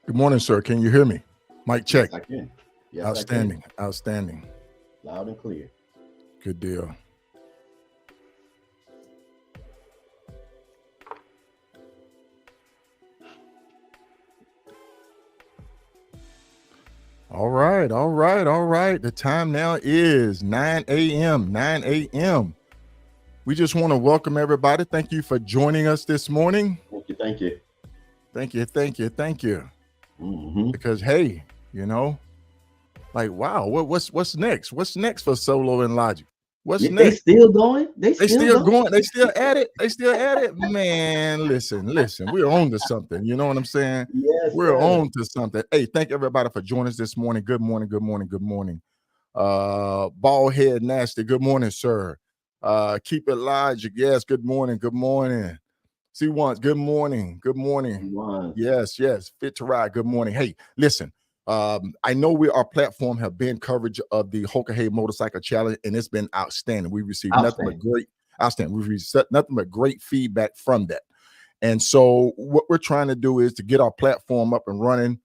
Good morning, sir. Can you hear me? Mic check. Yes, I can. Yes, I can. Outstanding. Outstanding. Loud and clear. Good deal. All right. All right. All right. The time now is 9 a.m. 9 a.m. We just want to welcome everybody. Thank you for joining us this morning. Thank you. Thank you. Thank you. Thank you. Thank you. Mm-hmm. Because hey, like wow, what's next? What's next for Solo and Logic? What's They next? still going. They They still still going. going. They still at it. They still at it. Man, listen. We're on to something. You know what I'm saying? Yes, We're sir. on to something. Hey, thank everybody for joining us this morning. Good morning. Good morning. Good morning. Bald head nasty. Good morning, sir. Keep it Logic. Yes. Good morning. Good morning. See once. Good morning. Good morning. One. Yes. Fit to ride. Good morning. Hey, listen. I know our platform have been coverage of the Hoka Motorcycle Challenge, and it's been outstanding. We received nothing but great feedback from that. And so what we're trying to do is to get our platform up and running.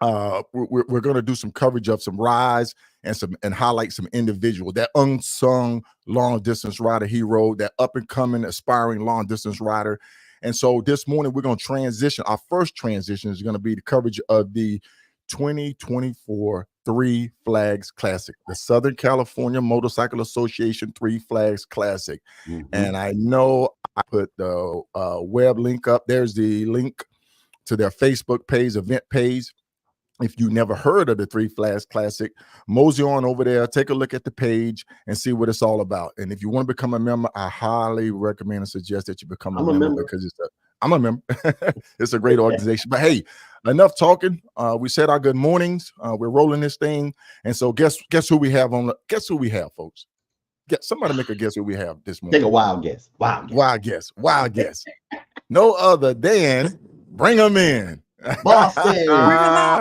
We're going to do some coverage of some rides and highlight some individual, that unsung long distance rider hero, that up and coming aspiring long distance rider. And so this morning we're going to transition. Our first transition is going to be the coverage of the 2024 Three Flags Classic, the Southern California Motorcycle Association Three Flags Classic. Mm-hmm. And I know I put the web link up. There's the link to their Facebook page, event page. If you never heard of the Three Flags Classic, mosey on over there, take a look at the page and see what it's all about. And if you want to become a member, I highly recommend and suggest that you become a member because I'm a member. It's a great organization. But hey, enough talking. We said our good mornings. We're rolling this thing. And so guess who we have guess who we have, folks? Somebody make a guess who we have this morning. Take a wild guess. Wild guess. No other than bring them in. Boston.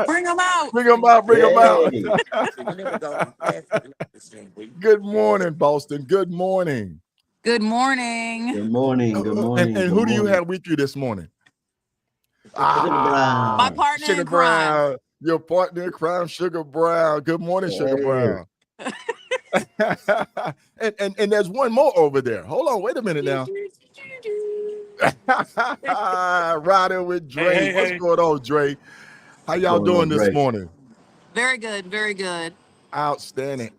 Bring them out. Good morning, Boston. Good morning. Good morning. Good morning. Good morning. And who do you have with you this morning? Sugar Brown. My partner Sugar in crime. Brown. Your partner in crime, Sugar Brown. Good morning, Sugar Brown. and there's one more over there. Hold on, wait a minute now. Riding with Dre. What's going on, Dre? How y'all doing this morning? Very good, very good. Outstanding.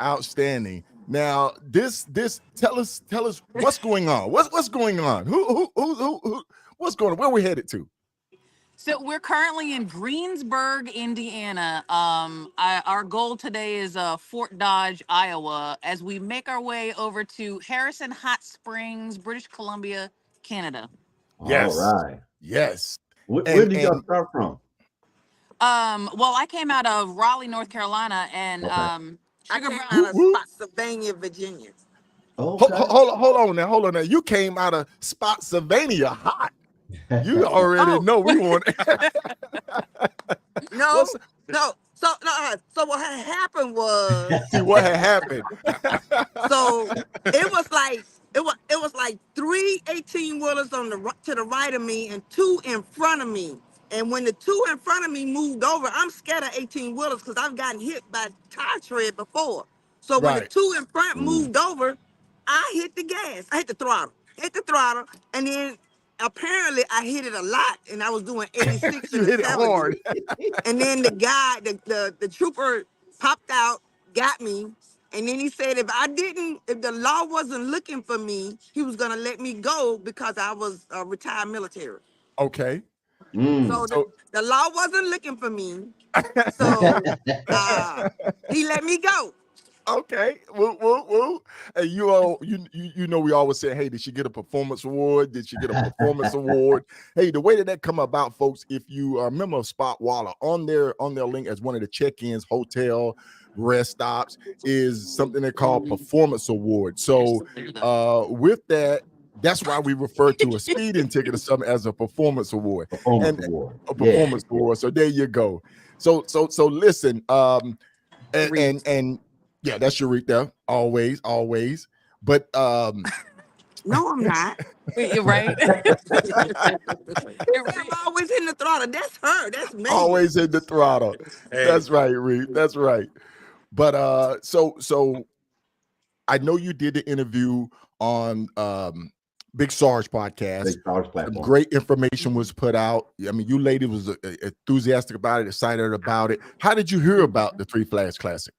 Now, this tell us what's going on. What's going on? Who what's going on? Where we headed to? So we're currently in Greensburg, Indiana. Our goal today is Fort Dodge, Iowa, as we make our way over to Harrison Hot Springs, British Columbia, Canada. Yes. All right. Yes. Where did y'all start from? Well, I came out of Raleigh, North Carolina, and I came out of Spotsylvania, Virginia. Okay. Hold on now. You came out of Spotsylvania hot. You already know we want. No. So what had happened was. See what had happened. So it was like 3 18-wheelers to the right of me and 2 in front of me. And when the 2 in front of me moved over, I'm scared of 18-wheelers because I've gotten hit by tire tread before. So when the 2 in front moved over, I hit the gas. I hit the throttle, and then apparently I hit it a lot, and I was doing 86 You and hit it 70. hard. And then the guy, the trooper popped out, got me, and then he said if the law wasn't looking for me, he was gonna let me go because I was retired military. Okay. So the law wasn't looking for me, so he let me go. Okay. Woo. And you know we always say, hey, did she get a performance award? Did she get a performance award? Hey, the way that come about, folks, if you are a member of Spot Waller, on their link as one of the check-ins, hotel, rest stops, is something they call performance award. So with that, that's why we refer to a speeding ticket or something as a performance award. A performance award. So there you go. So listen, and yeah, that's your right there. Always. But No, I'm not. You're right. I'm always in the throttle. That's her. That's me. Always in the throttle. Hey. That's right, Reed. That's right. But so I know you did the interview on Big Sarge podcast. Big Sarge Some platform. great information was put out. I mean, you lady was enthusiastic about it, excited about it. How did you hear about the Three Flags Classic?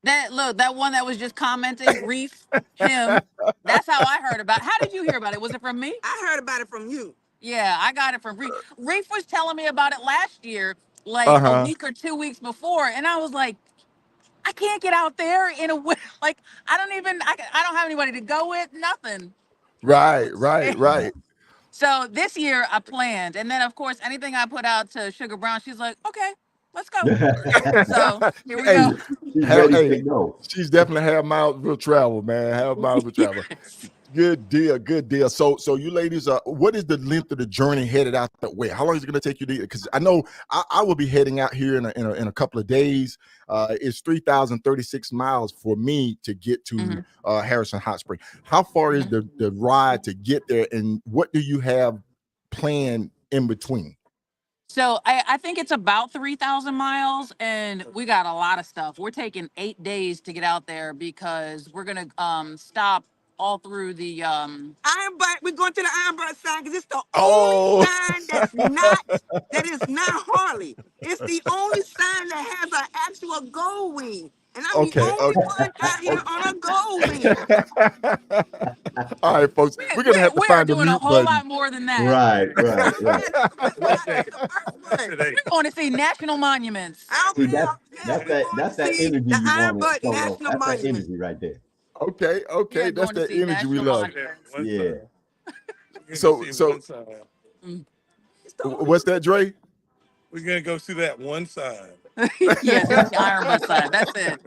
That one that was just commenting, Reef, him. That's how I heard about it. How did you hear about it? Was it from me? I heard about it from you. Yeah, I got it from Reef. Reef was telling me about it last year, like a week or 2 weeks before, and I was like, I can't get out there in a way. Like I don't have anybody to go with. Nothing. Right. So this year I planned, and then of course anything I put out to Sugar Brown, she's like, okay, let's go. So here we go. She's ready to go. She's definitely half miles will travel, man. Half miles will travel. Good deal. So you ladies, what is the length of the journey headed out that way? How long is it going to take you to? Because I know I will be heading out here in a couple of days. It's 3,036 miles for me to get to Harrison Hot Spring. How far is the ride to get there, and what do you have planned in between? So I think it's about 3,000 miles, and we got a lot of stuff. We're taking 8 days to get out there because we're gonna stop all through the Iron Butt. We're going to the Iron Butt sign because it's the only sign that is not Harley. It's the only sign that has an actual gold wing. And I'm the only one out here on a gold wing. All right, folks, we're gonna have to find the mute button. We're doing a whole lot more than that. Right. We're going to see national monuments. See, that's that energy the you Iron want. Butt That's National that Monument. energy right there. Okay, Yeah, that's going to the see energy we national love. monuments. Yeah. So what's that, Dre? We're gonna go see that one sign. Yes, it's the Iron Butt side. That's it.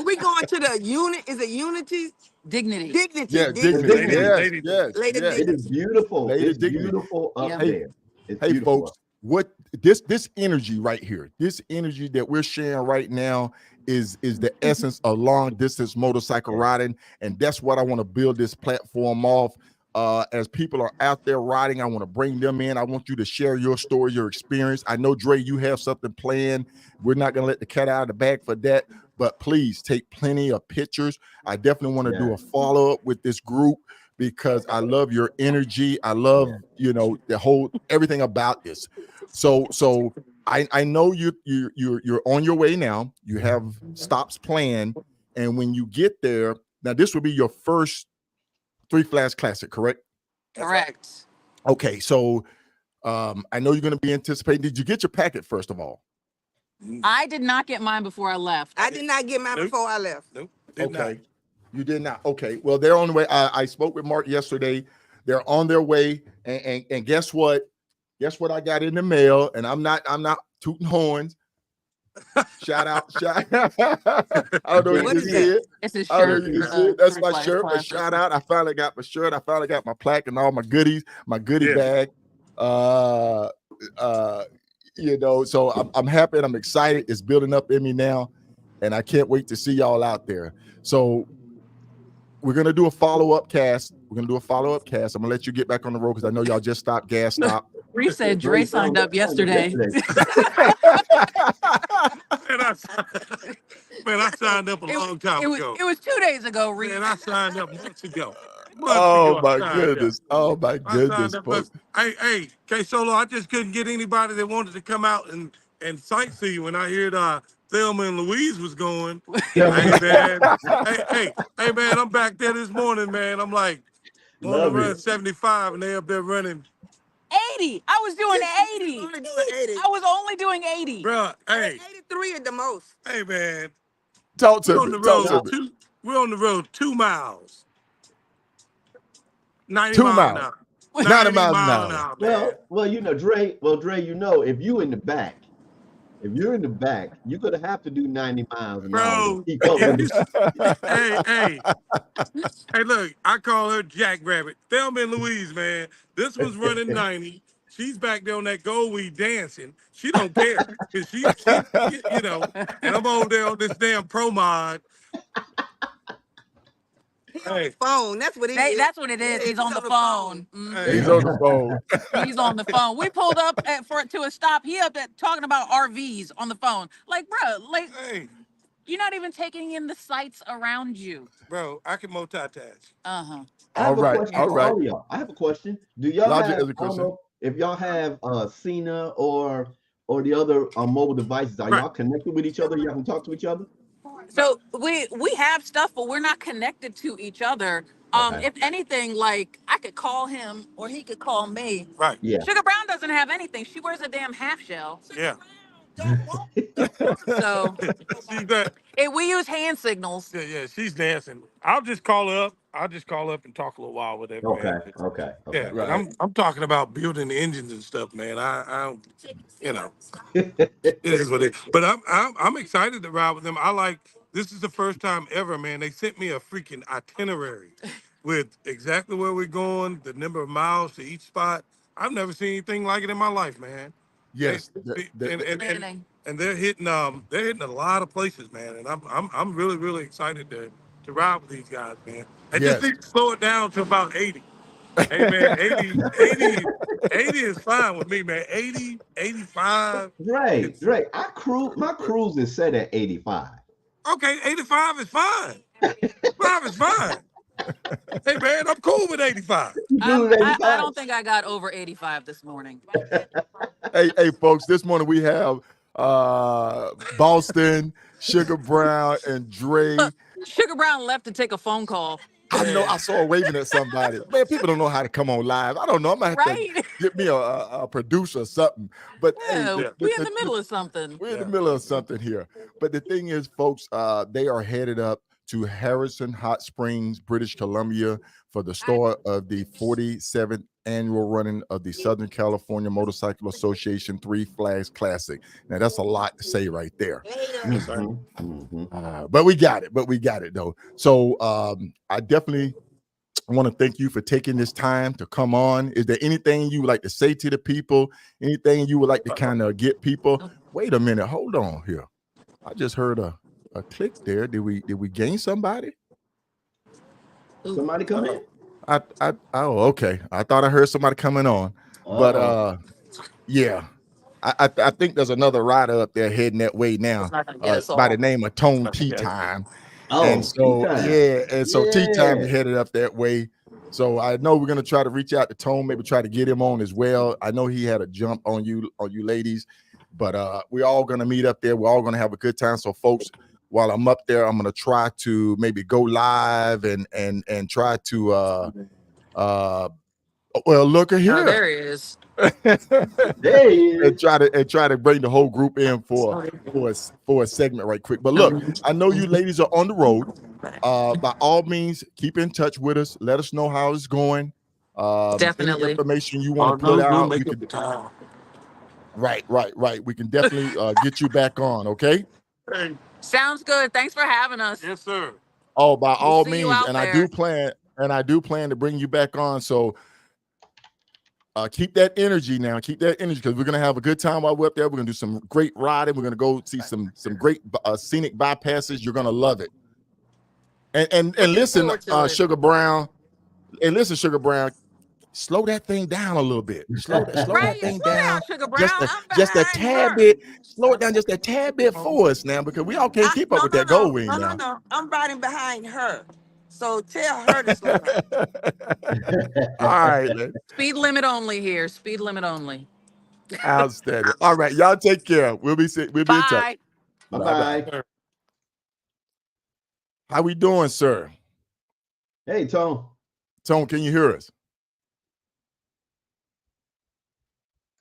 We going to the unit. Is it Unity? Dignity. Yeah, Dignity. Yes. It is beautiful. It's beautiful up there. It's hey, beautiful. folks, what this energy right here, this energy that we're sharing right now is the essence of long distance motorcycle riding, and that's what I want to build this platform off. As people are out there riding, I want to bring them in. I want you to share your story, your experience. I know, Dre, you have something planned. We're not going to let the cat out of the bag for that, but please take plenty of pictures. I definitely want to do a follow-up with this group because I love your energy. I love, the whole everything about this. So I know you're on your way now. You have stops planned, and when you get there, now this will be your first Three Flags Classic, correct? Correct. Okay, so I know you're going to be anticipating. Did you get your packet first of all? I did not get mine before I left. I did not get mine before I left. Nope. Okay. You did not. Okay. Well, they're on the way. I spoke with Mark yesterday. They're on their way. And guess what? Guess what I got in the mail? And I'm not tooting horns. Shout out. I don't know if you see it. It's a shirt. That's my shirt. But shout out. I finally got my shirt. I finally got my plaque and all my goodies, my goodie bag. So I'm happy and I'm excited. It's building up in me now, and I can't wait to see y'all out there. So we're gonna do a follow-up cast. I'm gonna let you get back on the road because I know y'all just stopped gas stop. Reef said Dre signed up yesterday. Man, I signed up a long time ago. It was 2 days ago, Reef. Man, I signed up months ago. Oh my goodness. Folks. Hey, K-Solo, I just couldn't get anybody that wanted to come out and sightsee when I heard Thelma and Louise was going. Hey, man. hey, man, I'm back there this morning, man. I'm like, want to run 75, and they up there running 80. I was doing 80. I was only doing 80. Bro, hey. 83 at the most. Hey, man. Talk to me. We're on the road 2 miles. 90 2 miles miles. an hour. 90 miles an hour. Well, Dre, if you're in the back, you're gonna have to do 90 miles an hour. Bro, hey, look, I call her Jackrabbit. Thelma and Louise, man. This was running 90. She's back there on that gold weed dancing. She don't care. Cause she, and I'm over there on this damn Pro Mod. Hey, phone. That's what he is. That's what it is. Yeah, He's on the phone. Mhm. hey, He's on the phone. He's on the phone. We pulled up to a stop. He up at talking about RVs on the phone. Like, bro, like hey, you're not even taking in the sights around you. bro, I can multitask. Uh-huh. I All have a right, question all for right. all of y'all. I have a question. Do y'all Logic have, is a I don't question. know if y'all have Cena or the other mobile devices. Are Right. y'all connected with each other? Y'all can talk to each other? So we have stuff, but we're not connected to each other. Okay. If anything, like I could call him or he could call me. Right. Yeah. Sugar Brown doesn't have anything. She wears a damn half shell. Yeah. So See that? we use hand signals. Yeah, she's dancing. I'll just call her up. I'll just call her up and talk a little while with her, Okay. man. Okay. Yeah, Okay. but Right. I'm talking about building the engines and stuff, man. I you know, this is what it. But I'm excited to ride with them. I like this is the first time ever, man. They sent me a freaking itinerary with exactly where we're going, the number of miles to each spot. I've never seen anything like it in my life, man. They, Yes. and they're hitting a lot of places, man. And I'm really excited to ride with these guys, man. I just Yes. need to slow it down to about 80. Hey man, 80 is fine with me, man. 80, 85. Dre, It's Dre, my cruise is set at 85. okay, 85 is fine. 5 is fine. Hey man, I'm cool with 85. You good at I 85? don't think I got over 85 this morning. Hey, folks, this morning we have Boston, Sugar Brown, and Dre. Sugar Brown left to take a phone call. I know I saw her waving at somebody. Man, people don't know how to come on live. I don't know. I might have to Right? get me a producer or something. But hey, Yeah, Yeah. we in the middle of something. we're in the Yeah. middle of something here. But the thing is, folks, they are headed up to Harrison Hot Springs, British Columbia, for the start of the 47th annual running of the Southern California Motorcycle Association Three Flags Classic. Now, that's a lot to say right there. Mhm, mhm. But we got it. Though. So I definitely want to thank you for taking this time to come on. Is there anything you would like to say to the people? Anything you would like to kind of get people? Wait a minute. Hold on here. I just heard a click there. Did we gain somebody? Somebody come in? Oh, okay. I thought I heard somebody coming on. But Uh-oh. yeah. I think there's another rider up there heading that way now, It's not gonna get us by the all. name of Tone Tea Time. And Oh, tea so, time. yeah, and so Tea Time Yeah. is headed up that way. So I know we're gonna try to reach out to Tone, maybe try to get him on as well. I know he had a jump on you ladies, but we're all gonna meet up there. We're all gonna have a good time. So, folks, while I'm up there, I'm gonna try to maybe go live and try to well, look at Oh, here. there he is. There he is. and try to bring the whole group in for a segment right quick. But look, I know you ladies are on the road. By all means, keep in touch with us. Let us know how it's going. Any Definitely. information you want to put out, we could. time. Right. We can definitely get you back on. Okay. Hey, Sounds good. Thanks for having us. yes, sir. Oh, by We'll all see you means, out and there. I do plan to bring you back on. So keep that energy now. Keep that energy because we're gonna have a good time while we're up there. We're gonna do some great riding. We're gonna go see some great scenic bypasses. You're gonna love it. And listen, forward to it. Sugar Brown. And listen, Sugar Brown. Slow that thing down a little bit. Slow that Right? thing Slow down. down, Sugar Brown. I'm Just a behind tad her. bit. Slow it down just a tad bit for us now because we all can't keep up with that gold wing now. No. I'm riding behind her. So tell her to slow down. All right, then. Speed limit only here. Speed limit only. Outstanding. All right, y'all take care. We'll be in touch. Bye. Bye-bye. How we doing, sir? Hey, Tone. Tone, can you hear us?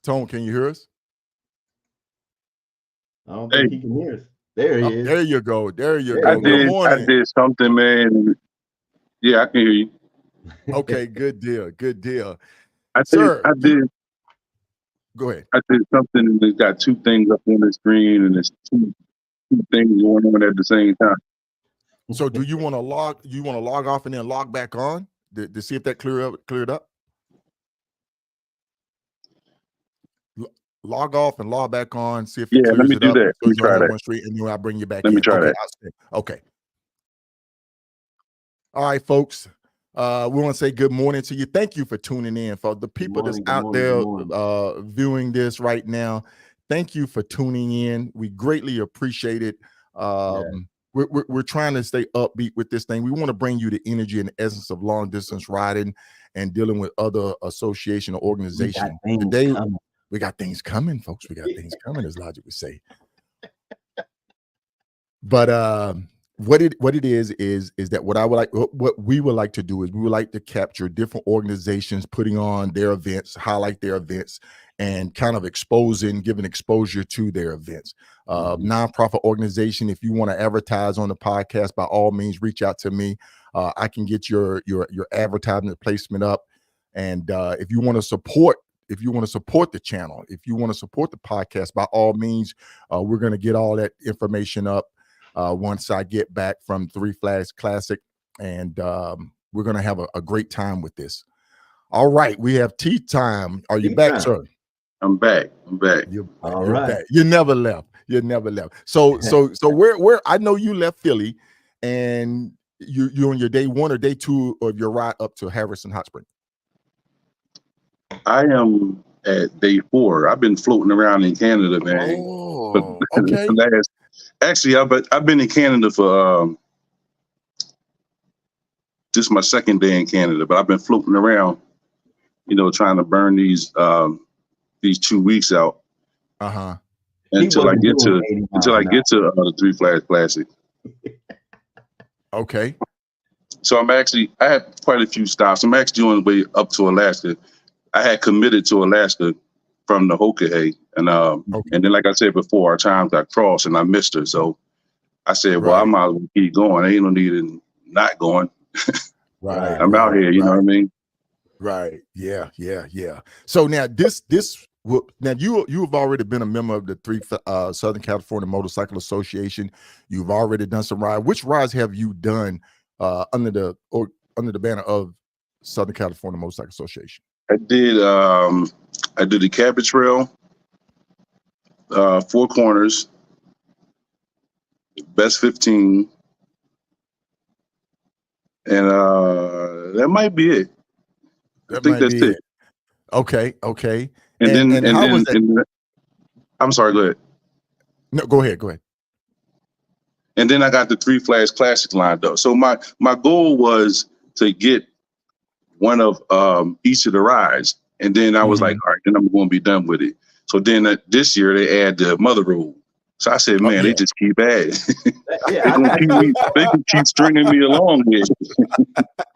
Tone, can you hear us? I don't think he can hear us. There he is. There you go. There you There go. you Good go. morning. I did something, man. Yeah, I can hear you. Okay, good deal. Good deal. I Sir, go ahead. I did something that got two things up on the screen, and it's two things going on at the same time. So do you want to log off and then log back on to see if that cleared up? Log off and log back on, see if it Yeah, clears let me it do up. that. So Let me you only try have that. one street, and then I bring you back Let in. me try Okay, that. outstanding. Okay. All right, folks. We want to say good morning to you. Thank you for tuning in. For the people that's out there viewing this right now, thank you for tuning in. We greatly appreciate it. We're trying to stay upbeat with this thing. We want to bring you the energy and the essence of long distance riding and dealing with other association or organization. Today, we got things coming, folks. We got things coming, as Logic would say. But what it is that what we would like to do is we would like to capture different organizations putting on their events, highlight their events, and kind of giving exposure to their events. Nonprofit organization, if you want to advertise on the podcast, by all means reach out to me. I can get your advertisement placement up. And if you want to support the channel, if you want to support the podcast, by all means, we're going to get all that information up once I get back from Three Flags Classic, and we're going to have a great time with this. All right, we have tea time. Are you back, sir? I'm back. You're back. You never left. So where I know you left Philly, and you on your day 1 or day 2 of your ride up to Harrison Hot Spring. I am at day 4. I've been floating around in Canada, man. Oh, okay. Actually, I've been in Canada for this is my second day in Canada, but I've been floating around, trying to burn these 2 weeks out. Until I get to the Three Flags Classic. Okay. So I had quite a few stops. I'm actually on the way up to Alaska. I had committed to Alaska from the Hokahay, and then, like I said before, our times got crossed and I missed her. So I said, well, I might as well keep going. Ain't no need in not going. Right. I'm out here, you know what I mean? Right. Yeah. So now you've already been a member of the Southern California Motorcycle Association. You've already done some rides. Which rides have you done under the banner of Southern California Motorcycle Association? I did the Cabot Trail, Four Corners, Best 15, and that might be it. I think that's it. Okay. And then how was that? I'm sorry, go ahead. No, go ahead. And then I got the Three Flags Classic lined up. So my goal was to get one of each of the rides. And then I was like, all right, then I'm going to be done with it. So then this year they add the Mother Road. So I said, man, they just keep adding. They can keep stringing me along here.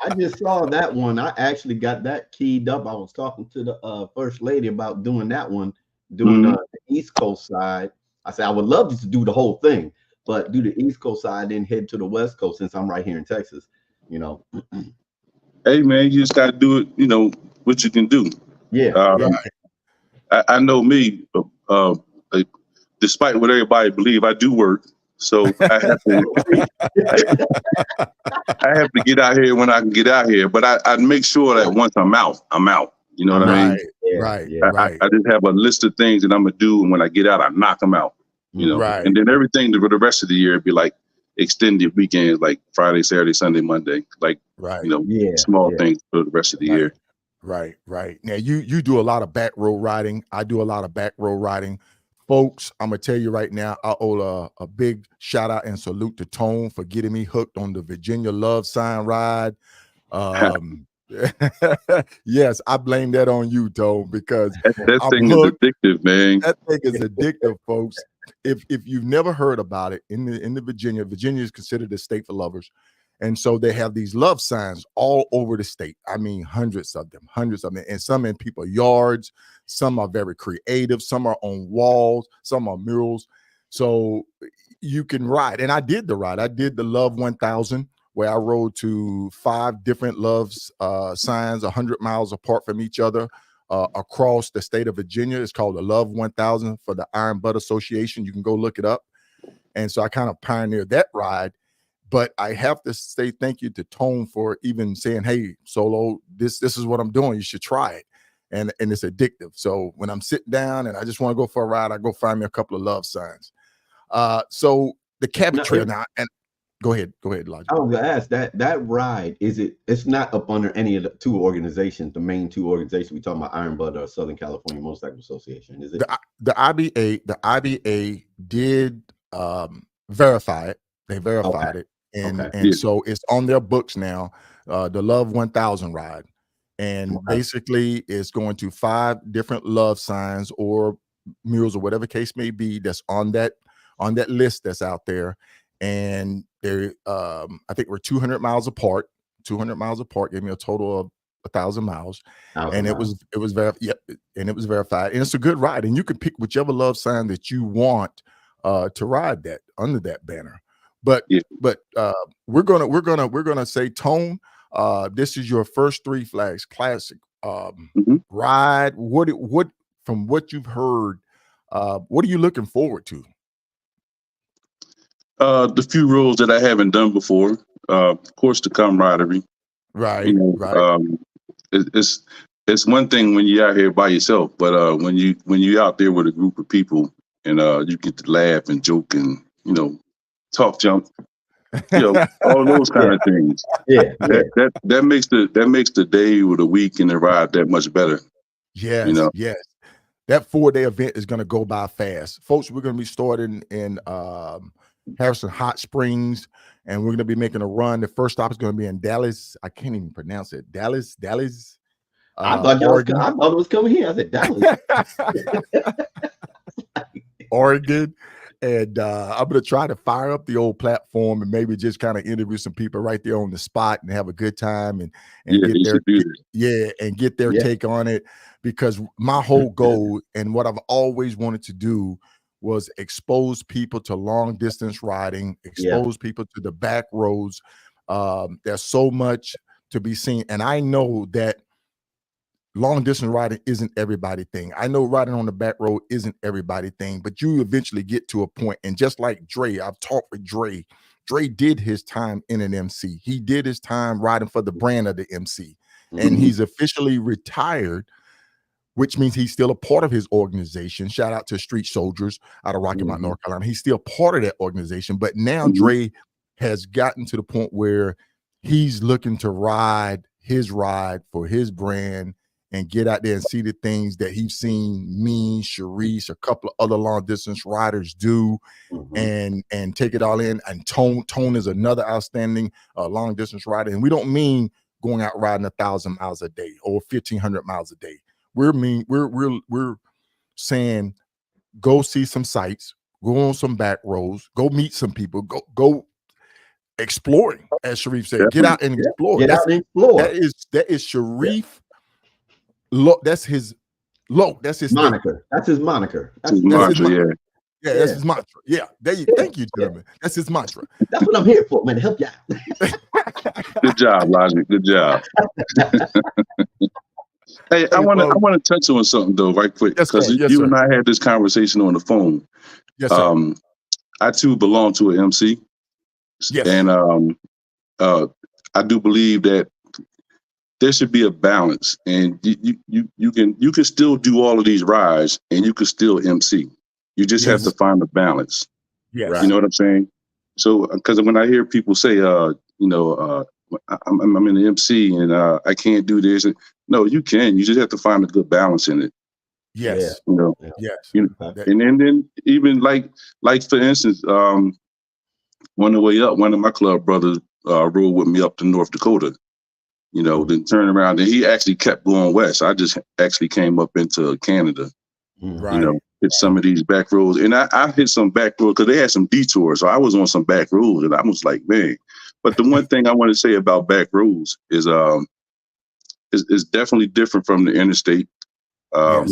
I just saw that one. I actually got that keyed up. I was talking to the First Lady about doing that one, the East Coast side. I said, I would love to do the whole thing, but do the East Coast side, then head to the West Coast since I'm right here in Texas, Hey, man, you just got to do it, what you can do. Yeah. I know me, despite what everybody believe, I do work. So I have to get out here when I can get out here. But I make sure that once I'm out. You know what I mean? Right. I just have a list of things that I'm going to do. And when I get out, I knock them out. Right. And then everything for the rest of the year would be like extended weekends, like Friday, Saturday, Sunday, Monday, small things for the rest of the year. Right. Now you do a lot of back road riding. I do a lot of back road riding. Folks, I'm gonna tell you right now, I owe a big shout out and salute to Tone for getting me hooked on the Virginia Love Sign ride. Yes, I blame that on you, Tone, because that thing is addictive, man. That thing is addictive, folks. If you've never heard about it, in the Virginia is considered a state for lovers. And so they have these love signs all over the state. I mean, hundreds of them, and some in people's yards. Some are very creative. Some are on walls. Some are murals. So you can ride. And I did the ride. I did the Love 1000, where I rode to 5 different love signs, 100 miles apart from each other, across the state of Virginia. It's called the Love 1000 for the Iron Butt Association. You can go look it up. And so I kind of pioneered that ride. But I have to say thank you to Tone for even saying, hey, Solo, this is what I'm doing. You should try it. And it's addictive. So when I'm sitting down and I just want to go for a ride, I go find me a couple of love signs. So the Cabot Trail now. And Go ahead, Elijah. I was gonna ask that ride, it's not up under any of the two organizations, the main two organizations we talking about, Iron Bud or Southern California Motorcycle Association, is it? The IBA did verify it. They verified it, and Okay. so it's on their books now. The Love 1000 ride, and basically it's going to 5 different love signs or murals or whatever case may be that's on that list that's out there. And they're I think we're 200 miles apart. 200 miles apart gave me a total of 1,000 miles, and it was verified. And it was verified, and it's a good ride. And you can pick whichever love sign that you want to ride that under that banner. But we're gonna say, Tone, this is your first Three Flags Classic ride. What from what you've heard, what are you looking forward to? The few roles that I haven't done before, of course, the camaraderie. Right, You know, right. It's one thing when you're out here by yourself, but when you're out there with a group of people and you get to laugh and joke and talk junk, all those kind of things. That makes the day or the week and the ride that much better. Yes, yes. That 4-day event is going to go by fast, folks. We're going to be starting in Harrison Hot Springs, and we're going to be making a run. The first stop is going to be in Dallas. I can't even pronounce it. Dallas. I thought it was coming here. I said Dallas. Oregon. And I'm going to try to fire up the old platform and maybe just kind of interview some people right there on the spot and have a good time and get their take on it. Because my whole goal and what I've always wanted to do was expose people to long distance riding, expose people to the back roads. There's so much to be seen. And I know that long distance riding isn't everybody thing. I know riding on the back road isn't everybody thing, but you eventually get to a point. And just like Dre, I've talked with Dre. Dre did his time in an MC. He did his time riding for the brand of the MC. And he's officially retired, which means he's still a part of his organization. Shout out to Street Soldiers out of Rocky Mount, North Carolina. He's still part of that organization. But now Dre has gotten to the point where he's looking to ride his ride for his brand and get out there and see the things that he's seen me, Sharice, a couple of other long distance riders do, and take it all in. And Tone is another outstanding long distance rider. And we don't mean going out riding 1,000 miles a day or 1,500 miles a day. We're saying go see some sights, go on some back roads, go meet some people, go exploring, as Sharif said. Get out and explore. Get out and explore. That is Sharif. Look, that's his moniker. Thing. That's his moniker. That's his mantra. That's his mantra. Yeah, thank you, gentlemen. That's his mantra. That's what I'm here for, man. To help you out. Good job, Logic. Good job. Hey, I want to touch on something though, right quick, because you and I had this conversation on the phone. Yes, sir. I too belong to an MC. Yes. And I do believe that there should be a balance, and you can still do all of these rides, and you can still MC. You just have to find a balance. Yes. You know what I'm saying? So, because when I hear people say, I'm in the MC and I can't do this, no, you can. You just have to find a good balance in it. Yes. Yes. And then even like for instance, on the way up, one of my club brothers rode with me up to North Dakota. Then turned around and he actually kept going west. I just actually came up into Canada, hit some of these back roads. And I hit some back roads because they had some detours. So I was on some back roads and I was like, man. But the one thing I want to say about back roads is definitely different from the interstate. You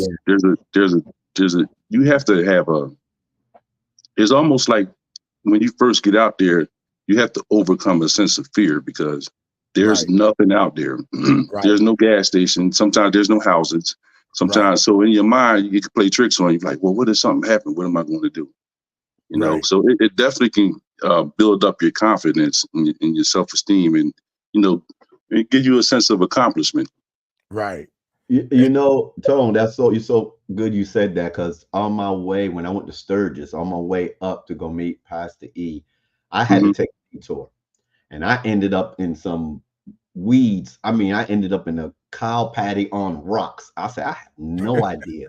have to have it's almost like when you first get out there, you have to overcome a sense of fear because there's nothing out there. There's no gas station. Sometimes there's no houses. Sometimes, so in your mind, you can play tricks on you. Like, well, what if something happened? What am I going to do? So it definitely can build up your confidence and your self-esteem, and it give you a sense of accomplishment. Right. Tone, you're so good you said that, because on my way, when I went to Sturgis, on my way up to go meet Pastor E, I had to take a tour, and I ended up in some weeds. I mean, I ended up in a cow patty on rocks. I said, I have no idea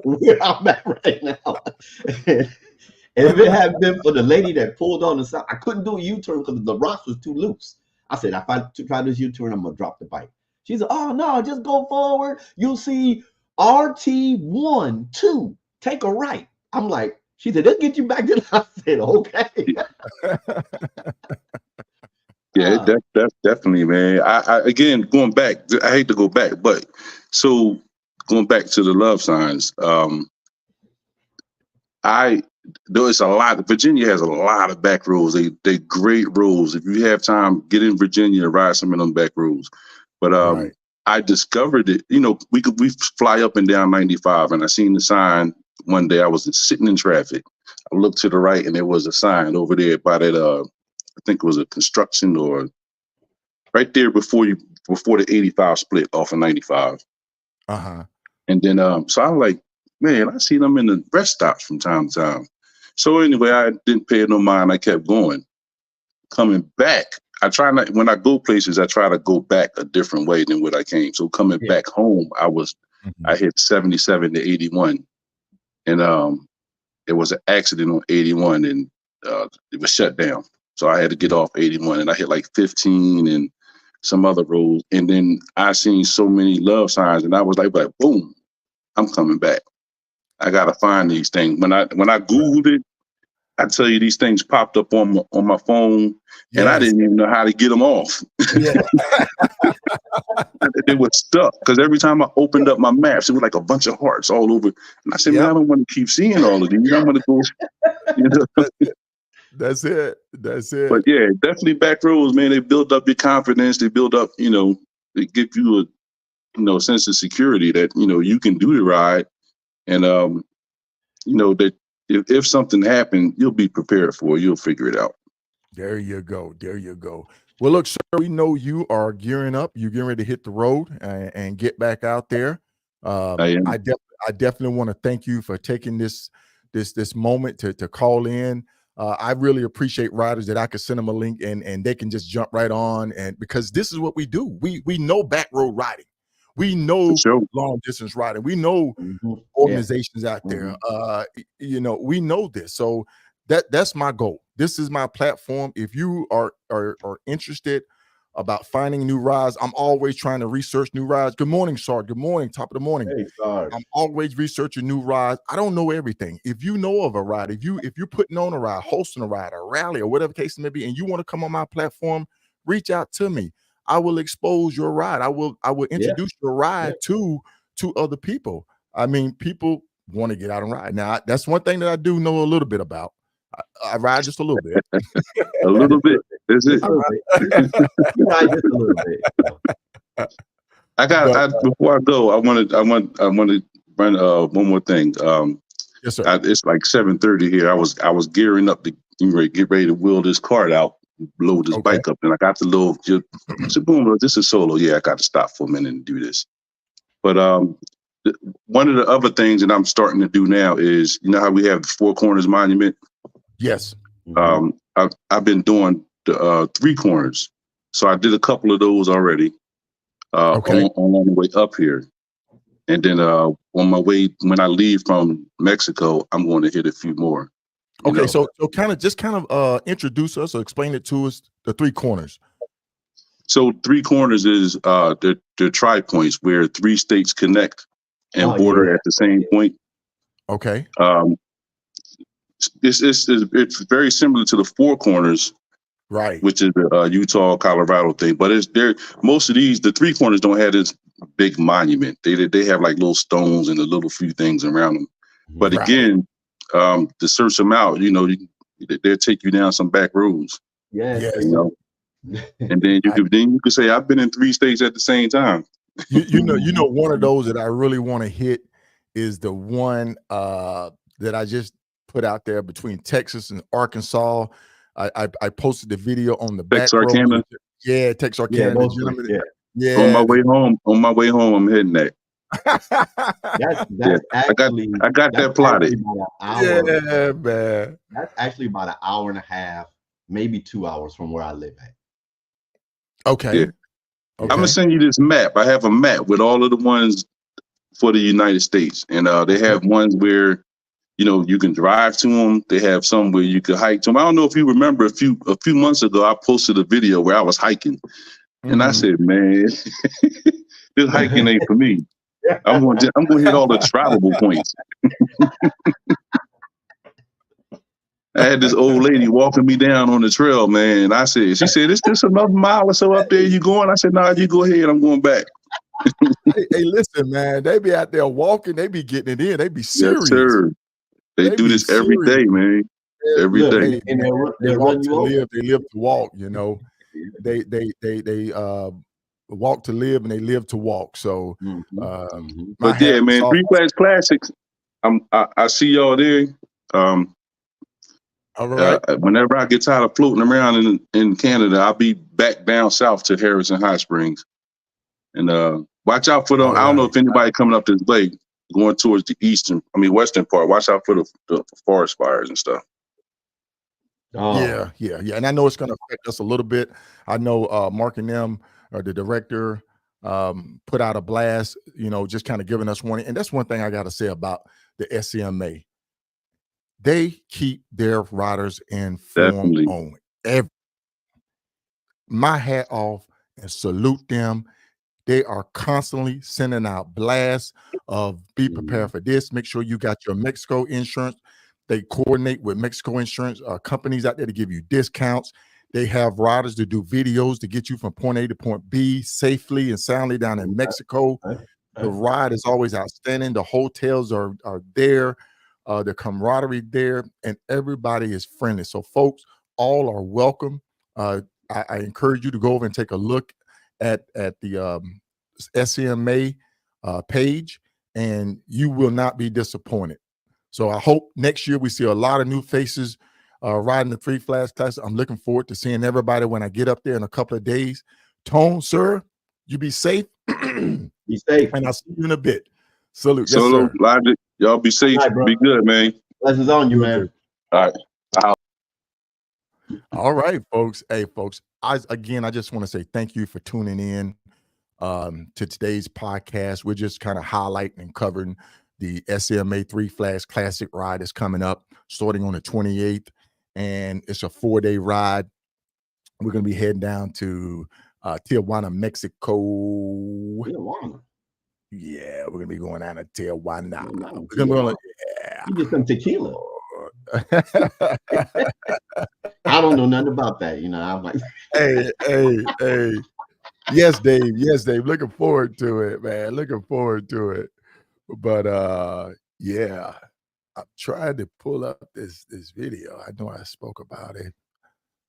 where I'm at right now. And if it hadn't been for the lady that pulled on the side, I couldn't do a U-turn because the rocks was too loose. I said, if I try this U-turn, I'm gonna drop the bike. She said, oh no, just go forward. You'll see RT12. Take a right. I'm like, she said, let's get you back to. I said, okay. Yeah, that's definitely, man. I again going back. I hate to go back, but so going back to the love signs. There's a lot. Virginia has a lot of back roads. They great roads. If you have time, get in Virginia and ride some of them back roads. But Right. I discovered it. You know, we fly up and down 95, and I seen the sign one day. I was sitting in traffic. I looked to the right, and there was a sign over there by that. I think it was a construction or right there before the 85 split off of 95. Uh-huh. And then so I'm like, man, I see them in the rest stops from time to time. So anyway, I didn't pay no mind. I kept going. Coming back, I try not, when I go places, I try to go back a different way than what I came. So coming back home, I hit 77 to 81. And there was an accident on 81 and it was shut down. So I had to get off 81 and I hit like 15 and some other roads. And then I seen so many love signs and I was like, boom, I'm coming back. I gotta find these things. When I Googled it, I tell you, these things popped up on my phone, and I didn't even know how to get them off. Yeah. They were stuck because every time I opened up my maps, it was like a bunch of hearts all over. And I said, man, I don't want to keep seeing all of these. I'm going to go. You know? That's it. But yeah, definitely back roads, man. They build up your confidence. They build up, they give you a sense of security that you can do the ride, and that if something happened, you'll be prepared for it. You'll figure it out. There you go. Well, look, sir, we know you are gearing up. You're getting ready to hit the road and get back out there. I definitely want to thank you for taking this moment to call in. I really appreciate riders that I could send them a link and they can just jump right on, and because this is what we do. We know back road riding. We know long distance riding. We know organizations out there. We know this. So that's my goal. This is my platform. If you are interested about finding new rides, I'm always trying to research new rides. Good morning, Sarge. Good morning. Top of the morning. Hey, Sarge. I'm always researching new rides. I don't know everything. If you know of a ride, if you're putting on a ride, hosting a ride, a rally, or whatever case it may be, and you want to come on my platform, reach out to me. I will expose your ride. I will introduce your ride to other people. I mean, people want to get out and ride. Now, that's one thing that I do know a little bit about. I ride just a little bit. A little bit. That's it. You ride just a little bit. Before I go, I want to run one more thing. Yes, sir. It's like 7:30 here. I was gearing up to get ready to wheel this cart out, load this bike up, and I got the little. So boom, this is solo. Yeah, I got to stop for a minute and do this. But one of the other things that I'm starting to do now is, how we have the Four Corners Monument. Yes. I've been doing the 3 corners, so I did a couple of those already. On the way up here, and then on my way when I leave from Mexico, I'm going to hit a few more. So kind of introduce us or explain it to us, the 3 corners. So 3 corners is the tri-points where 3 states connect and border at the same point. Okay. It's very similar to the 4 corners, right? Which is the Utah, Colorado thing. But most of these, the 3 corners don't have this big monument. They have like little stones and a little few things around them. But again, to search them out, they'll take you down some back roads. Yes. And then you could say I've been in 3 states at the same time. One of those that I really want to hit is the one that I just put out there between Texas and Arkansas. I posted the video on the back Texarkana. Yeah, Texarkana. Yeah. On my way home, I'm hitting that. That's actually I got that plotted. Yeah, man. That's actually about an hour and a half maybe 2 hours from where I live at. Okay. Yeah. Okay. I'm gonna send you this map. I have a map with all of the ones for the United States, and they have ones where you can drive to them. They have some where you can hike to them. I don't know if you remember a few months ago, I posted a video where I was hiking, and I said, "Man, this hiking ain't for me. I'm going to hit all the travelable points." I had this old lady walking me down on the trail, man. And she said, "Is this another mile or so up there you going?" I said, "No, you go ahead. I'm going back." Hey, listen, man. They be out there walking. They be getting it in. They be serious. Yes, sir. They do this every day, man. Every day. And They they'll walk run to you over. live. They live to walk. They walk to live and they live to walk. So, But yeah, man, Three Flags Classics. I see y'all there. All right. Whenever I get tired of floating around in Canada, I'll be back down south to Harrison Hot Springs. And watch out for them. I don't know if anybody coming up this way going towards the western part. Watch out for the forest fires and stuff. Yeah. And I know it's going to affect us a little bit. I know Mark and them, or the director, put out a blast, just kind of giving us warning. And that's one thing I got to say about the SCMA. They keep their riders informed on everything. My hat off and salute them. They are constantly sending out blasts of be prepared for this. Make sure you got your Mexico insurance. They coordinate with Mexico insurance companies out there to give you discounts. They have riders to do videos to get you from point A to point B safely and soundly down in Mexico. The ride is always outstanding. The hotels are there. The camaraderie there, and everybody is friendly. So folks, all are welcome. I encourage you to go over and take a look at the SCMA page, and you will not be disappointed. So I hope next year we see a lot of new faces riding the Three Flags Classic. I'm looking forward to seeing everybody when I get up there in a couple of days. Tone, sir, you be safe. Be safe. And I'll see you in a bit. Salute. Yes, sir. Logic. Y'all be safe. Right, be good, man. Blessings on you, man. All right. All right, folks. Hey, folks. I just want to say thank you for tuning in to today's podcast. We're just kind of highlighting and covering the SCMA Three Flags Classic ride that's coming up starting on the 28th. And it's a 4-day ride. We're going to be heading down to Tijuana, Mexico. Tijuana. Yeah, we're gonna be going down to Tijuana. We're gonna you get some tequila. I don't know nothing about that. I'm like, hey. Yes, Dave. Looking forward to it, man. Looking forward to it. But yeah, I'm trying to pull up this video. I know I spoke about it,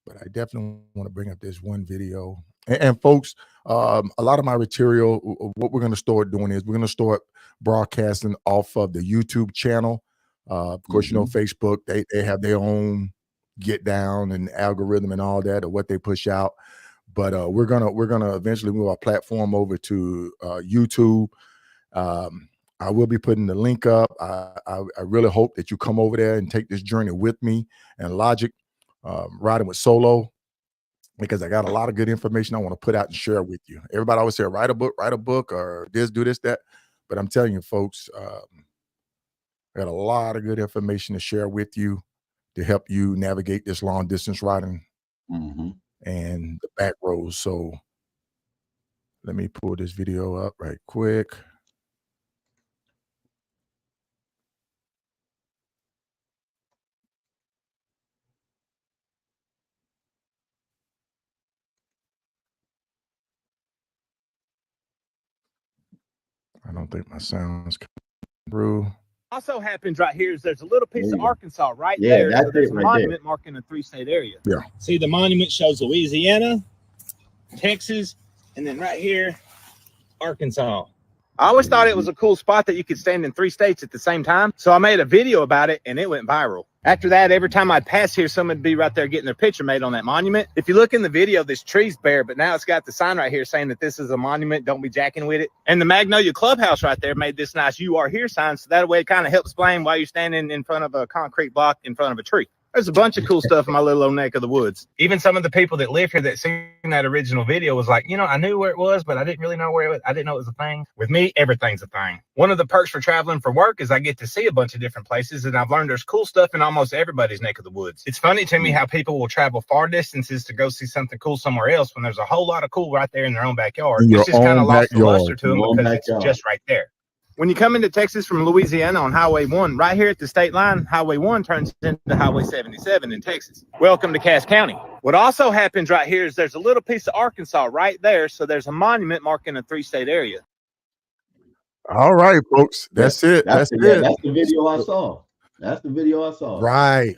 but I definitely want to bring up this one video. And folks, a lot of my material, what we're going to start doing is we're going to start broadcasting off of the YouTube channel. Of course, Facebook, they have their own get down and algorithm and all that, or what they push out. But we're gonna eventually move our platform over to YouTube. I will be putting the link up. I really hope that you come over there and take this journey with me and Logic, riding with Solo, because I got a lot of good information I want to put out and share with you. Everybody always say, write a book, or this, do this, that. But I'm telling you, folks, I got a lot of good information to share with you to help you navigate this long distance riding and the back roads. So let me pull this video up right quick. I don't think my sound's coming through. Also happens right here is there's a little piece of Arkansas right there. So there's a monument marking a 3-state area. Yeah. See, the monument shows Louisiana, Texas, and then right here, Arkansas. I always thought it was a cool spot that you could stand in 3 states at the same time. So I made a video about it and it went viral. After that, every time I'd pass here, someone would be right there getting their picture made on that monument. If you look in the video, this tree's bare, but now it's got the sign right here saying that this is a monument. Don't be jacking with it. And the Magnolia Clubhouse right there made this nice "You Are Here" sign. So that way it kind of helps explain why you're standing in front of a concrete block in front of a tree. There's a bunch of cool stuff in my little old neck of the woods. Even some of the people that live here that seen that original video was like, you know, I knew where it was, but I didn't really know where it was. I didn't know it was a thing. With me, everything's a thing. One of the perks for traveling for work is I get to see a bunch of different places, and I've learned there's cool stuff in almost everybody's neck of the woods. It's funny to me how people will travel far distances to go see something cool somewhere else when there's a whole lot of cool right there in their own backyard. It's just kind of lost the luster to them because it's just right there. When you come into Texas from Louisiana on Highway 1, right here at the state line, Highway 1 turns into Highway 77 in Texas. Welcome to Cass County. What also happens right here is there's a little piece of Arkansas right there, so there's a monument marking a 3-state area. All right, folks. That's it. That's it. That's the video I saw. That's the video I saw. Right.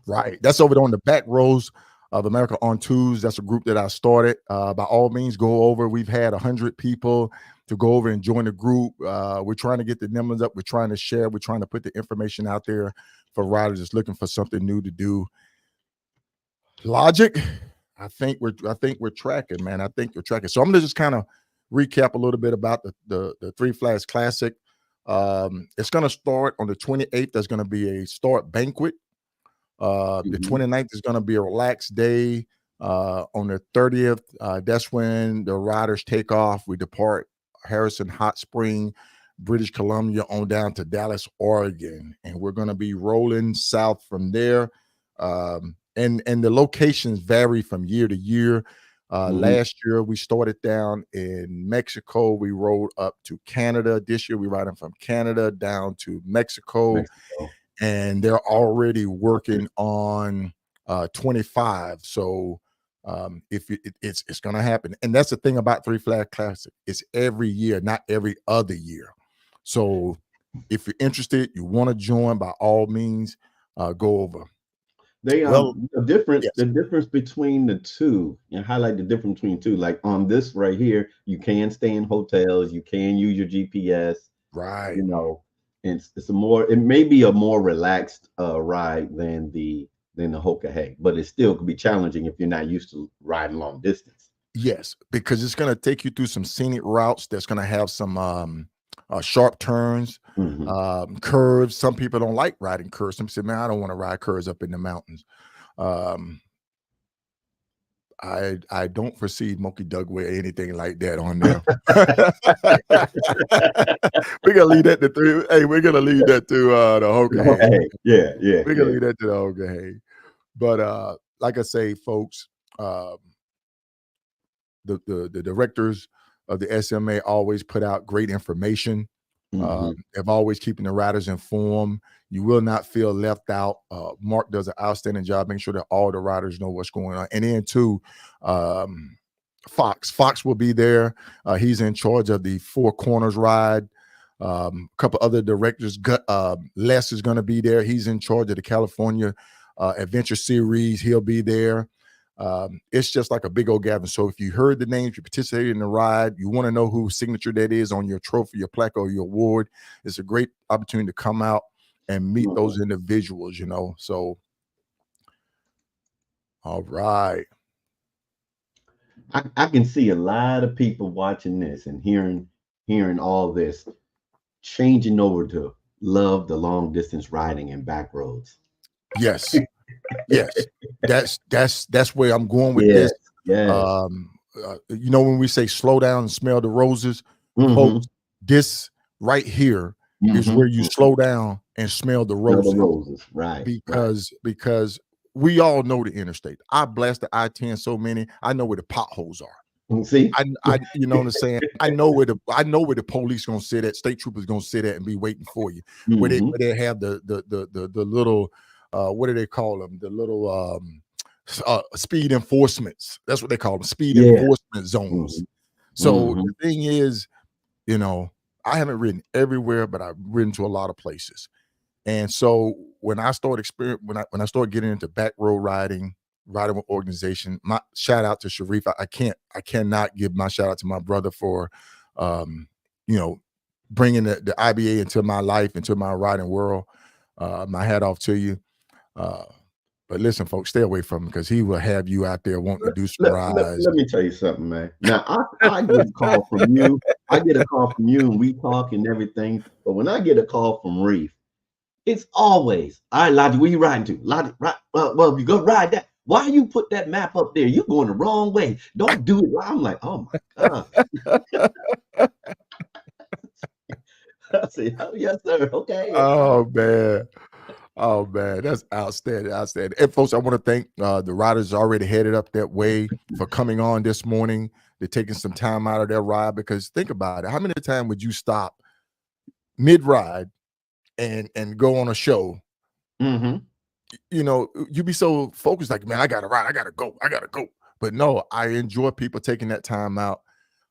Right. That's over there on the back rows of America on Twos. That's a group that I started. By all means, go over. We've had 100 people to go over and join the group. We're trying to get the numbers up. We're trying to share. We're trying to put the information out there for riders that's looking for something new to do. Logic, I think we're tracking, man. I think we're tracking. So I'm gonna just kind of recap a little bit about the Three Flags Classic. It's gonna start on the 28th. There's gonna be a start banquet. The 29th is gonna be a relaxed day. On the 30th, that's when the riders take off. We depart Harrison Hot Spring, British Columbia, on down to Dallas, Oregon, and we're going to be rolling south from there. And the locations vary from year to year. Last year we started down in Mexico. We rode up to Canada. This year we're riding from Canada down to Mexico. And they're already working on 25. So if it's going to happen. And that's the thing about Three Flag Classic. It's every year, not every other year. So if you're interested, you want to join, by all means, go over. The difference between the two, and highlight the difference between two. Like on this right here, you can stay in hotels, you can use your GPS, right? You know, it may be a more relaxed ride than the Hoka Hay, but it still could be challenging if you're not used to riding long distance. Yes, because it's going to take you through some scenic routes. That's going to have some sharp turns, curves. Some people don't like riding curves. Some say, man, I don't want to ride curves up in the mountains. I don't foresee Monkey Dugway or anything like that on there. We're gonna leave that to three. Hey, we're gonna leave that to the Hoka Hay. Yeah. We're gonna leave that to the Hoka Hay. But like I say, folks, the directors of the SCMA always put out great information. They've always keeping the riders informed. You will not feel left out. Mark does an outstanding job making sure that all the riders know what's going on. And then too, Fox will be there. He's in charge of the Four Corners ride. A couple other directors. Les is going to be there. He's in charge of the California Adventure Series. He'll be there. It's just like a big old gathering. So if you heard the names, you participated in the ride, you want to know whose signature that is on your trophy, your plaque, or your award, it's a great opportunity to come out and meet those individuals, you know. So, all right. I can see a lot of people watching this and hearing all this, changing over to love the long distance riding and back roads. Yes. Yes, that's where I'm going with this. Yes. You know, when we say slow down and smell the roses, folks, this right here is where you slow down and smell the roses. Right. Because we all know the interstate. I blast the I-10 so many, I know where the potholes are. See, I you know what I'm saying? I know where the police gonna sit at, state troopers gonna sit at and be waiting for you. Where they have the little what do they call them? The little speed enforcements. That's what they call them, speed enforcement zones. So the thing is, you know, I haven't ridden everywhere, but I've ridden to a lot of places. And so when I started when I started getting into back road riding with organization, my shout out to Sharif. I cannot give my shout out to my brother for you know, bringing the IBA into my life, into my riding world. My hat off to you. But listen, folks, stay away from him because he will have you out there wanting to do some rides. Let me tell you something, man. Now I get a call from you. I get a call from you and we talk and everything. But when I get a call from Reef, It's always, all right, Logic, where you riding to? Logic, right? Well, you go ride that. Why you put that map up there? You're going the wrong way. Don't do it. I'm like, oh my God. I say, oh, yes, sir. Okay. Oh man. Oh man, that's outstanding, outstanding. And folks, I want to thank the riders already headed up that way for coming on this morning. They're taking some time out of their ride, because think about it. How many times would you stop mid-ride and go on a show? Mm-hmm. You know, you be so focused, like, man, I gotta ride, I gotta go. But no, I enjoy people taking that time out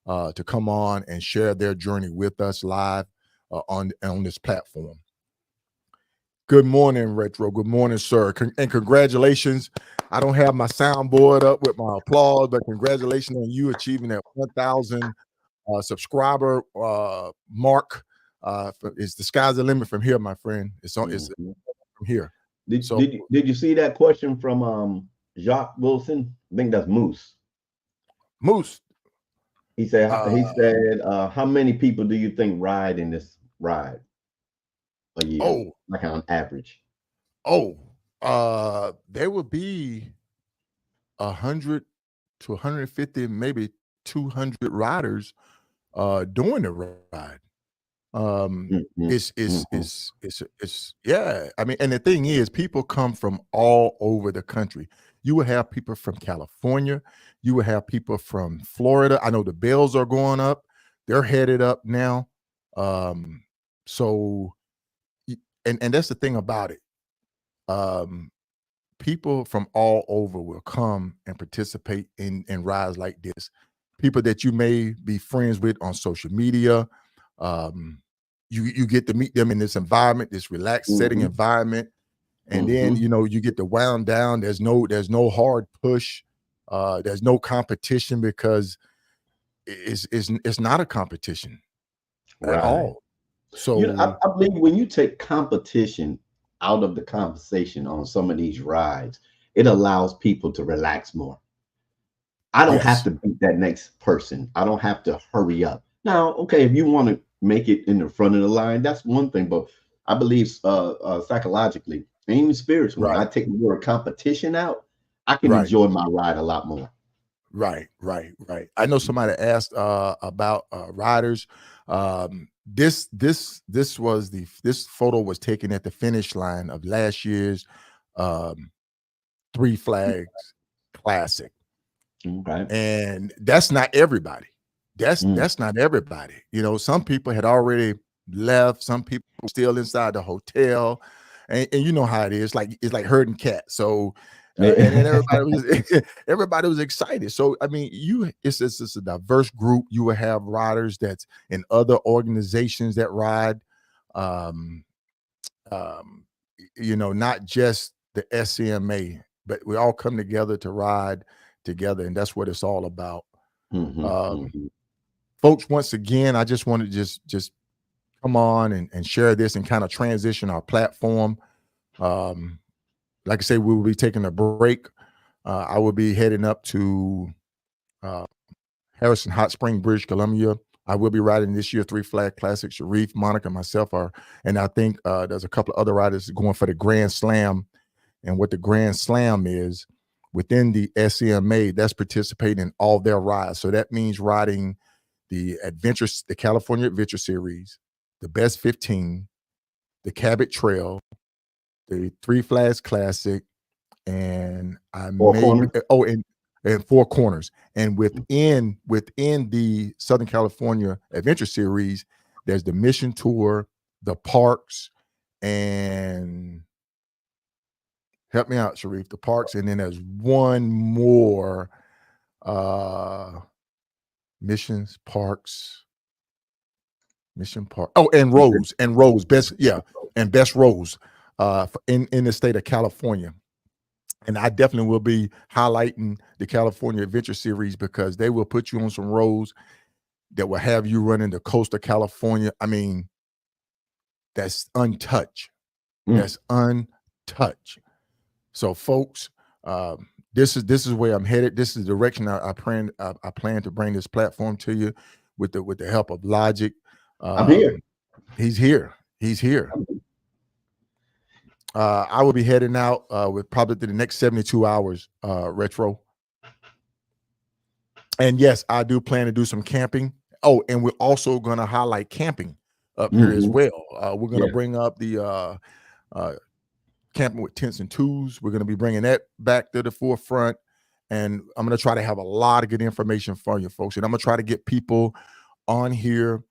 to come on and share their journey with us live on this platform. Good morning, Retro. Good morning, sir. And congratulations. I don't have my soundboard up with my applause, but congratulations on you achieving that 1,000 subscriber mark. It's the sky's the limit from here, my friend. It's from here. Did you see that question from Jacques Wilson? I think that's Moose. He said, how many people do you think ride in this ride a year? Like on average. There would be 100 to 150, maybe 200 riders doing the ride. It's yeah. I mean, and the thing is, people come from all over the country. You will have people from California. You will have people from Florida. I know the Bells are going up. They're headed up now. So, and that's the thing about it. People from all over will come and participate in rides like this. People that you may be friends with on social media. You get to meet them in this environment, this relaxed setting environment, and then you get to wound down. There's no hard push. There's no competition, because it's not a competition at all. So I believe when you take competition out of the conversation on some of these rides, it allows people to relax more. I don't have to beat that next person. I don't have to hurry up. Now, okay, if you want to make it in the front of the line, that's one thing. But I believe psychologically and even spiritually, when I take the word competition out, I can enjoy my ride a lot more. Right. I know somebody asked about riders. This photo was taken at the finish line of last year's Three Flags Classic. Okay. And that's not everybody. That's not everybody. You know, some people had already left. Some people were still inside the hotel, and you know how it is. It's like herding cats. So, and everybody was excited. So, I mean, it's a diverse group. You will have riders that's in other organizations that ride. You know, not just the SCMA, but we all come together to ride together, and that's what it's all about. Folks, once again, I just want to just come on and share this and kind of transition our platform. Like I say, we will be taking a break. I will be heading up to Harrison Hot Spring, British Columbia. I will be riding this year Three Flag Classic. Sharif, Monica, myself and I think there's a couple of other riders going for the Grand Slam. And what the Grand Slam is within the SCMA, that's participating in all their rides. So that means riding the California Adventure Series, the Best 15, the Cabot Trail, the Three Flags Classic, and Four Corners. And within the Southern California Adventure Series, there's the Mission Tour, the parks, and help me out, Sharif, the parks, and then there's one more Mission Park. Oh, and Rose, best Rose in the state of California. And I definitely will be highlighting the California Adventure Series, because they will put you on some roads that will have you running the coast of California. I mean, that's untouched. That's untouched. So, folks, this is where I'm headed. This is the direction I plan to bring this platform to you with the help of Logic. I'm here. He's here. I will be heading out with probably the next 72 hours, retro. And yes, I do plan to do some camping. Oh, and we're also going to highlight camping up here as well. We're going to bring up the camping with tents and tools. We're going to be bringing that back to the forefront. And I'm going to try to have a lot of good information for you folks. And I'm going to try to get people on here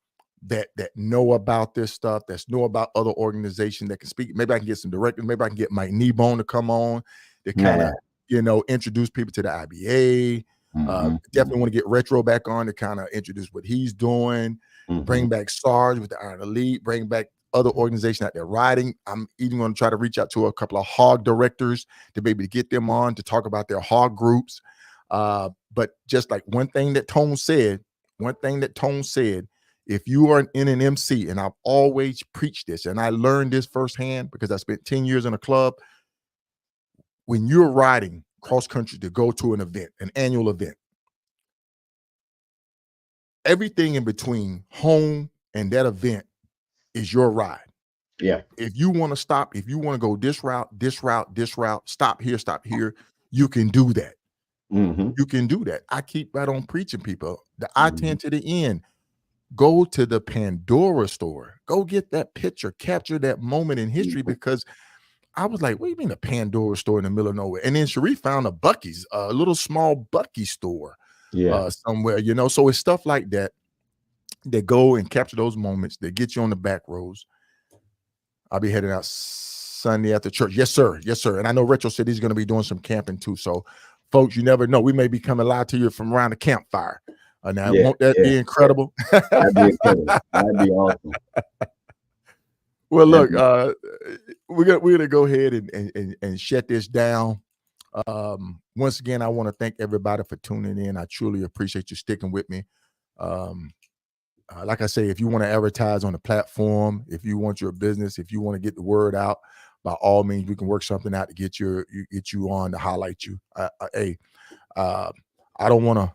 that know about this stuff, that know about other organizations that can speak. Maybe I can get some directors. Maybe I can get Mike Kneebone to come on to kind of, introduce people to the IBA. Definitely want to get Retro back on to kind of introduce what he's doing. Bring back Sarge with the Iron Elite. Bring back other organizations out there riding. I'm even going to try to reach out to a couple of hog directors to be able to get them on to talk about their hog groups. But just like one thing that Tone said, if you are in an MC, and I've always preached this, and I learned this firsthand because I spent 10 years in a club. When you're riding cross country to go to an event, an annual event, everything in between home and that event is your ride. Yeah. If you want to stop, if you want to go this route, stop here, you can do that. You can do that. I keep right on preaching people. The I-10 to the end. Go to the Pandora store. Go get that picture, capture that moment in history, because I was like, what do you mean a Pandora store in the middle of nowhere? And then Sharif found a Buc-ee's, a little small Buc-ee store somewhere, So it's stuff like that that go and capture those moments that get you on the back rows. I'll be heading out Sunday after church. Yes, sir. Yes, sir. And I know Retro said he's going to be doing some camping too. So, folks, you never know. We may be coming live to you from around the campfire. Now, won't that be incredible? That'd be incredible. That'd be awesome. Well, look, we're gonna go ahead and shut this down. Once again, I want to thank everybody for tuning in. I truly appreciate you sticking with me. Like I say, if you want to advertise on the platform, if you want your business, if you want to get the word out, by all means, we can work something out to get you on, to highlight you. I don't want to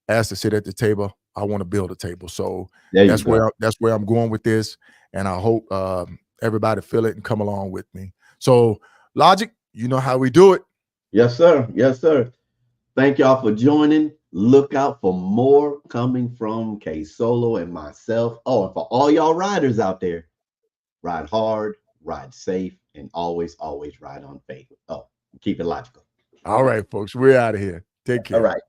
ask to sit at the table. I want to build a table. So that's where I'm going with this. And I hope everybody feel it and come along with me. So Logic, you know how we do it. Yes, sir. Yes, sir. Thank y'all for joining. Look out for more coming from K Solo and myself. Oh, and for all y'all riders out there, ride hard, ride safe, and always, always ride on faith. Oh, keep it logical. All right, folks. We're out of here. Take care. All right.